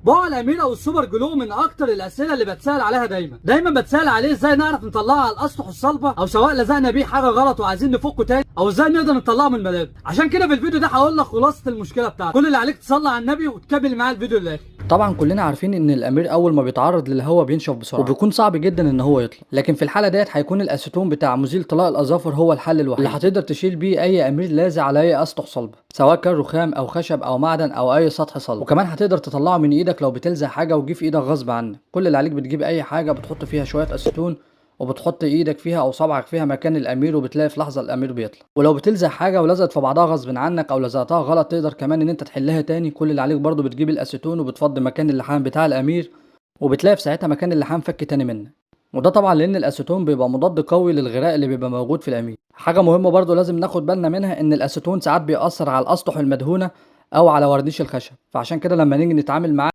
بقى الامير او السوبر جلو من اكتر الاسئله اللي بتسال عليها دايما بتسال عليه ازاي نعرف نطلعه على الاسطح الصلبه، او سواء لزقنا بيه حاجه غلط وعايزين نفكه تاني، او ازاي نقدر نطلعه من الملاذ. عشان كده في الفيديو ده هقول لك خلاصه المشكله بتاعتك. كل اللي عليك تصلي على النبي وتكمل معايا الفيديو للاخر. طبعا كلنا عارفين ان الامير اول ما بيتعرض للهواء بينشف بسرعه وبيكون صعب جدا ان هو يطلع، لكن في الحاله ديت هيكون الاسيتون بتاع مزيل طلاء الاظافر هو الحل الوحيد اللي هتقدر تشيل بيه اي امير لازق على اي اسطح صلبه، سواء كان رخام او خشب او معدن او اي سطح صلب. وكمان هتقدر تطلعه من ايدك لو بتلزق حاجه وجي في ايدك غصب عنك. كل اللي عليك بتجيب اي حاجه بتحط فيها شويه اسيتون وبتحط ايدك فيها او صبعك فيها مكان الامير، وبتلاقي في لحظه الامير بيطلع. ولو بتلزق حاجه ولزقت في بعضها غصب عنك او لزقتها غلط تقدر كمان ان انت تحلها تاني. كل اللي عليك برضو بتجيب الاسيتون وبتفضي مكان اللحام بتاع الامير، وبتلاقي في ساعتها مكان اللحام فك تاني منك. وده طبعا لان الاسيتون بيبقى مضاد قوي للغراء اللي بيبقى موجود في الامير. حاجه مهمه برضو لازم ناخد بالنا منها ان الاسيتون ساعات بيأثر على الاسطح المدهونه او على ورنيش الخشب، فعشان كده لما نيجي نتعامل معاه